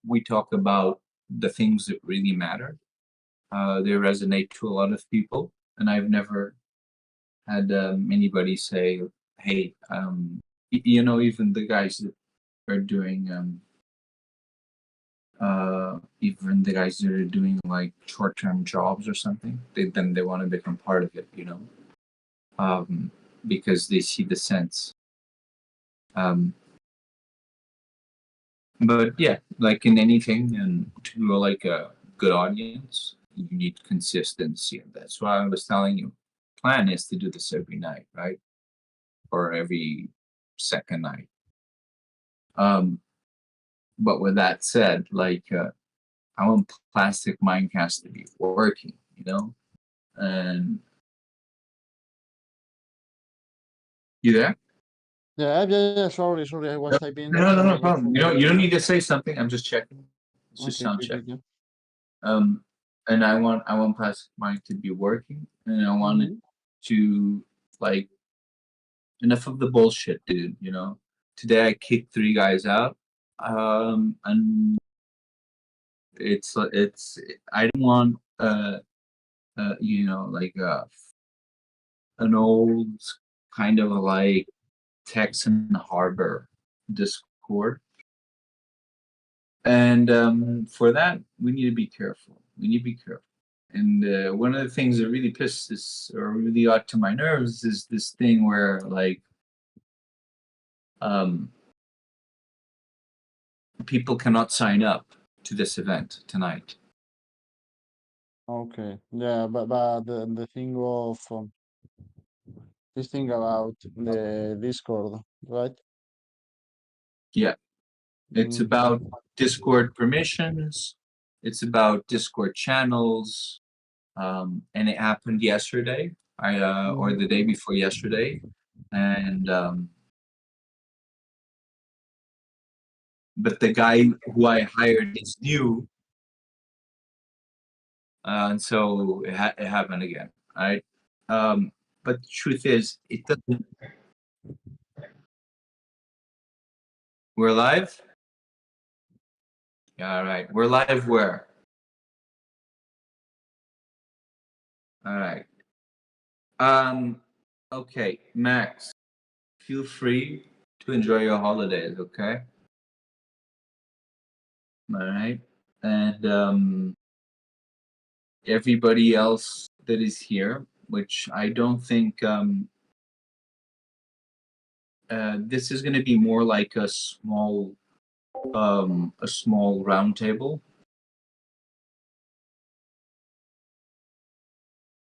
we talk about the things that really matter. They resonate to a lot of people, and I've never had anybody say, "Hey, even the guys that are doing even the guys that are doing like short-term jobs or something, they want to become part of it, because they see the sense. Um, but yeah, like in anything, and to grow like a good audience, you need consistency, and that's why I was telling you, plan is to do this every night, right? Or every second night. Um, but with that said, I want Plastic Mindcast to be working, And you there? Yeah. Sorry, I No, was typing no, no, no some problem. You don't information. need to say something. I'm just checking. It's just Okay, sound okay, check. okay, okay. Um, and I want Plastic Mind to be working, and I want it Mhm. to like enough of the bullshit, dude. Today I kicked 3 guys out, and it's I don't want like an old kind of like Texan Harbor Discord. And for that, we need to be careful. We need to be careful. And one of the things that really pisses or really got to my nerves is this thing where um, people cannot sign up to this event tonight. Okay. Yeah, but the thing of this thing about the Discord, right? Yeah, it's Mm. about Discord permissions. It's about Discord channels. And it happened yesterday, or Mhm. the day before yesterday, and but the guy who I hired is new, and so it happened again. Right? But the truth is, it doesn't. We're live. Yeah, all right. We're live where? All right. Okay, Max. Feel free to enjoy your holidays. Okay. All right. And everybody else that is here, which I don't think this is going to be more like a small round table,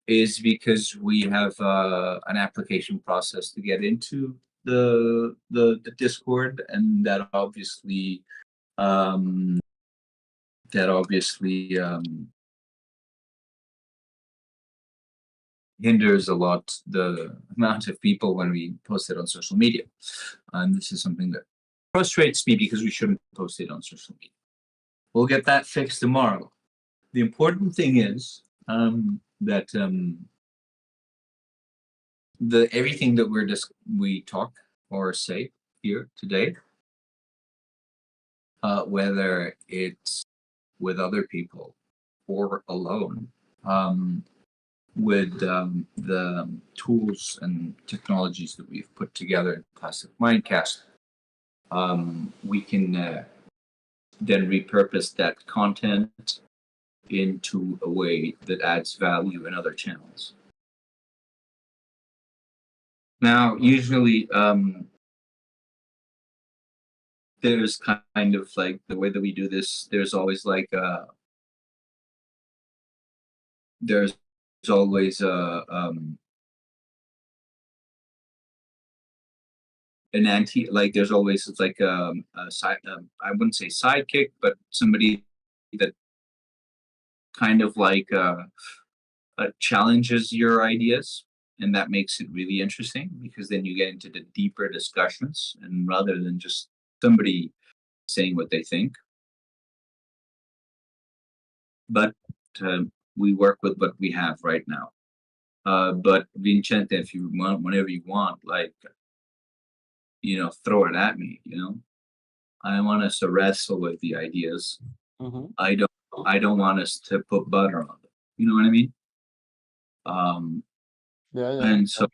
is because we have an application process to get into the Discord, and um, that obviously hinders a lot the amount of people when we post it on social media. And this is something that frustrates me because we shouldn't post it on social media. We'll get that fixed tomorrow. The important thing is that the everything that we talk or say here today, whether it's with other people or alone, um, with the tools and technologies that we've put together in Plastic Mindcast, we can then repurpose that content into a way that adds value in other channels. Now, usually, there's kind of like the way that we do this. There's always an anti like there's always like a side I wouldn't say sidekick, but somebody that kind of challenges your ideas, and that makes it really interesting because then you get into the deeper discussions, and rather than just somebody saying what they think. But we work with what we have right now. But Vincente, if you want, whenever you want, throw it at me. I want us to wrestle with the ideas. Mm-hmm. I don't I don't want us to put butter on them. You know what I mean? Um, Yeah, yeah. and so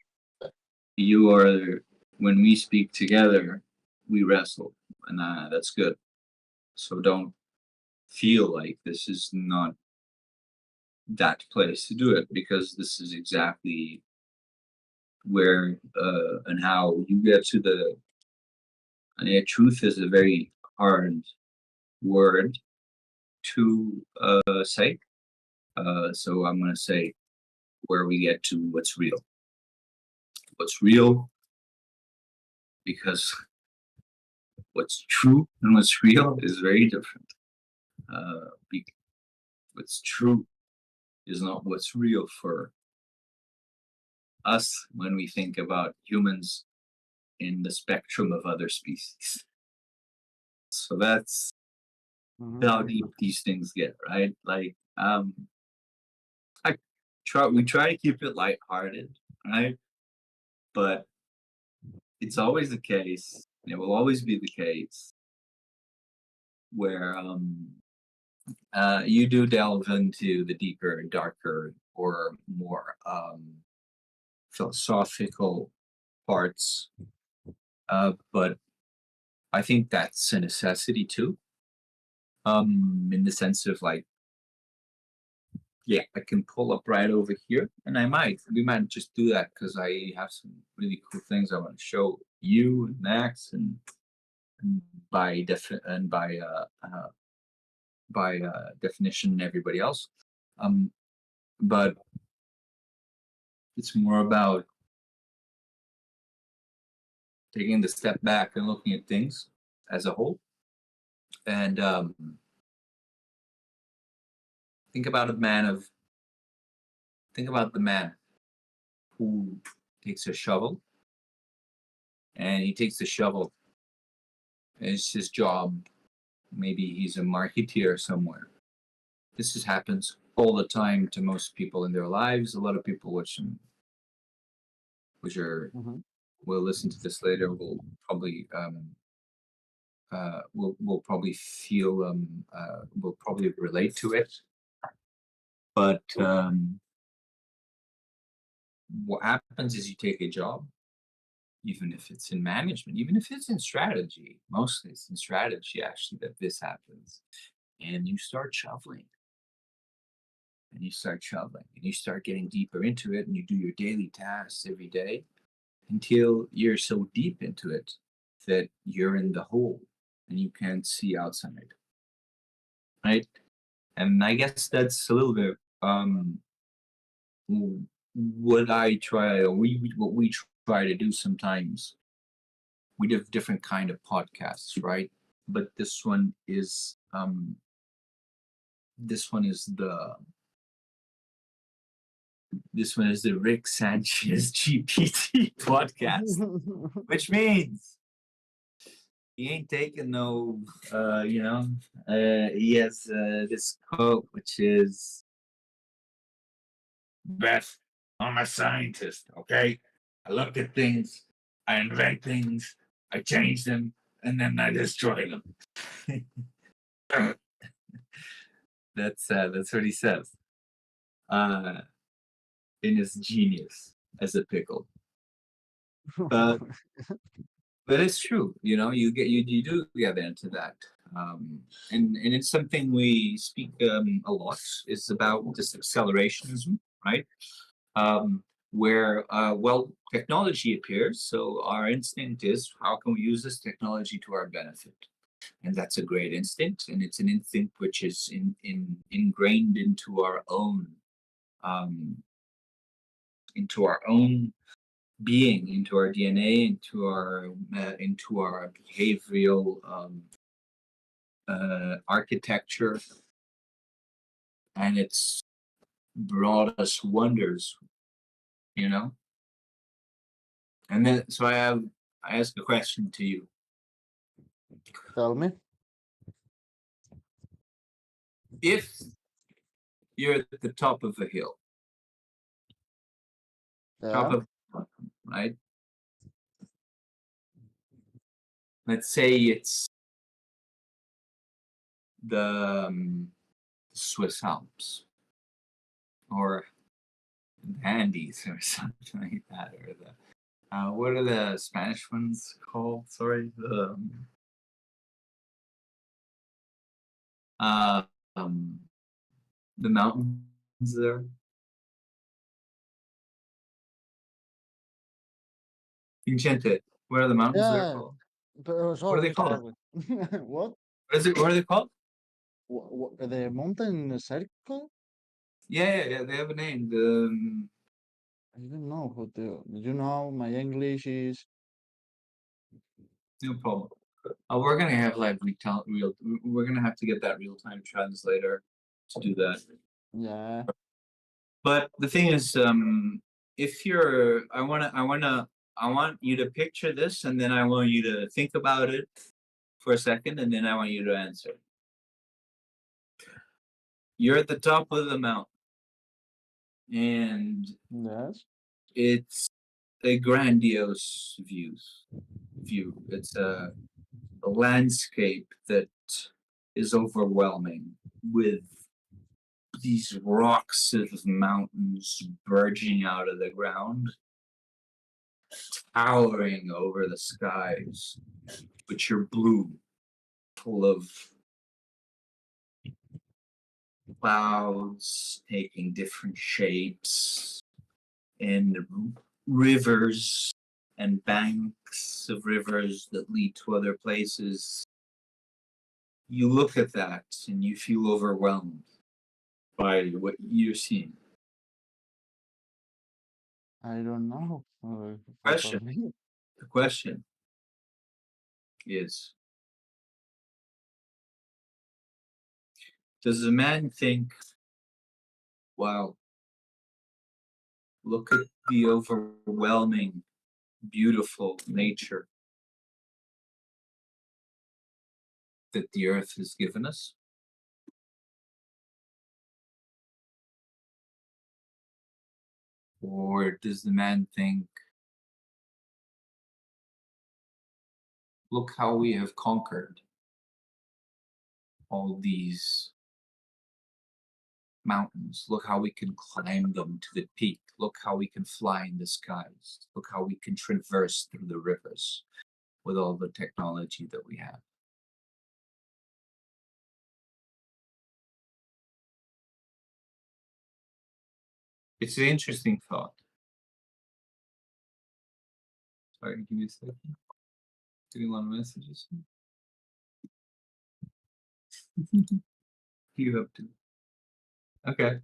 you are when we speak together, we wrestle, and that's good. So don't feel like this is not that place to do it because this is exactly where and how you get to the. And yeah, truth is a very hard word to say. So I'm gonna say where we get to what's real. What's real because what's true and what's real is very different. Be- what's true is not what's real for us when we think about humans in the spectrum of other species. So that's Mm-hmm. how deep these things get, right? Like, I we try to keep it lighthearted, right? But it's always the case, and it will always be the case where you do delve into the deeper, darker, or more philosophical parts. But I think that's a necessity too, in the sense of like, yeah, I can pull up right over here, and we might just do that because I have some really cool things I want to show you and Max, and by definition, everybody else. Um, but it's more about taking the step back and looking at things as a whole, and think about a man of think about the man who takes a shovel, and he takes the shovel. It's his job. Maybe he's a marketeer somewhere. This just happens all the time to most people in their lives. A lot of people which are Mm-hmm. will listen to this later will probably feel will probably relate to it. But what happens is you take a job, even if it's in management, even if it's in strategy. Mostly it's in strategy actually that this happens, and you start shoveling and you start shoveling and you start getting deeper into it, and you do your daily tasks every day until you're so deep into it that you're in the hole and you can't see outside, right? And I guess that's a little bit what I try or what we try to do sometimes. We have different kind of podcasts, right? But this one is the Rick Sanchez GPT podcast, which means he ain't taking no, he has this quote, which is, Beth, I'm a scientist, okay? I look at things, I invent things, I change them, and then I destroy them. That's what he says. Uh, in his genius as a pickle. Uh, but it's true, you do get into that, and it's something we speak a lot. Is about this accelerationism, right? Um, where technology appears, so our instinct is how can we use this technology to our benefit, and that's a great instinct, and it's an instinct which is ingrained um, into our own being, into our DNA, into our behavioral architecture, and it's brought us wonders, you know. And then, so I ask a question to you: Tell me. if you're at the top of a hill, top Yeah. of right? Let's say it's the Swiss Alps or the Andes or something like that, or the what are the Spanish ones called? Sorry, uh, um, the mountains there. Vincente, what are the mountains there Yeah, called? but What are they sorry, called? sorry. What? What is it? What are they called? The mountain circle? Yeah, yeah, yeah. They have a name. I don't know how to. You know, my English is. No problem. We're gonna have like real. We're gonna have to get that real time translator to do that. Yeah, But the thing is, if you're, I want you to picture this, and then I want you to think about it for a second, and then I want you to answer. You're at the top of the mountain, and yes. it's a grandiose view. It's a landscape that is overwhelming with these rocks of mountains burgeoning out of the ground, towering over the skies, which are blue, full of clouds taking different shapes, and rivers and banks of rivers that lead to other places. You look at that and you feel overwhelmed by what you're seeing. I don't know what are Question. they. The question is, does a man think, wow, look at the overwhelming, beautiful nature that the earth has given us? Or does the man think, look how we have conquered all these mountains. Look how we can climb them to the peak. Look how we can fly in the skies. Look how we can traverse through the rivers with all the technology that we have. It's an interesting thought. Sorry, give me a second. Getting a lot of messages. You have to. Okay.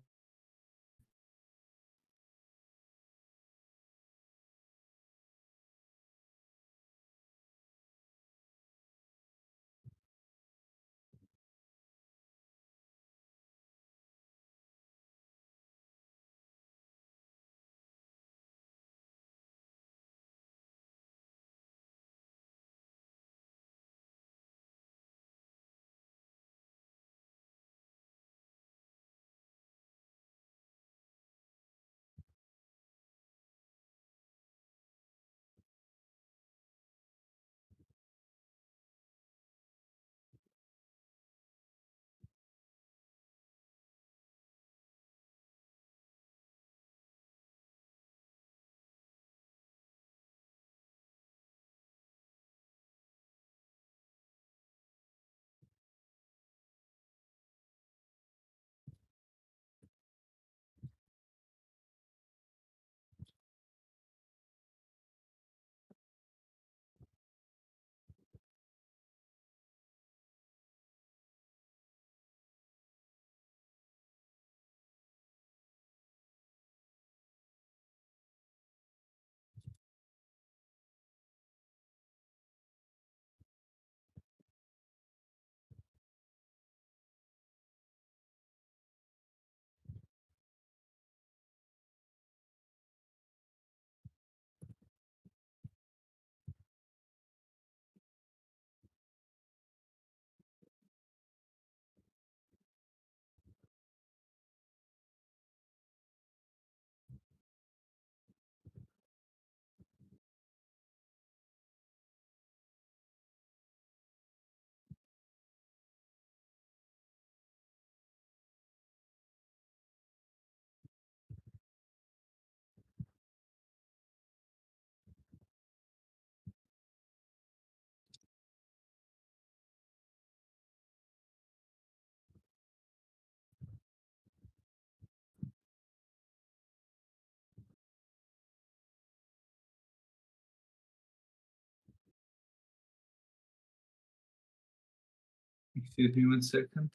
Excuse me 1 second.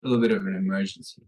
A little bit of an emergency.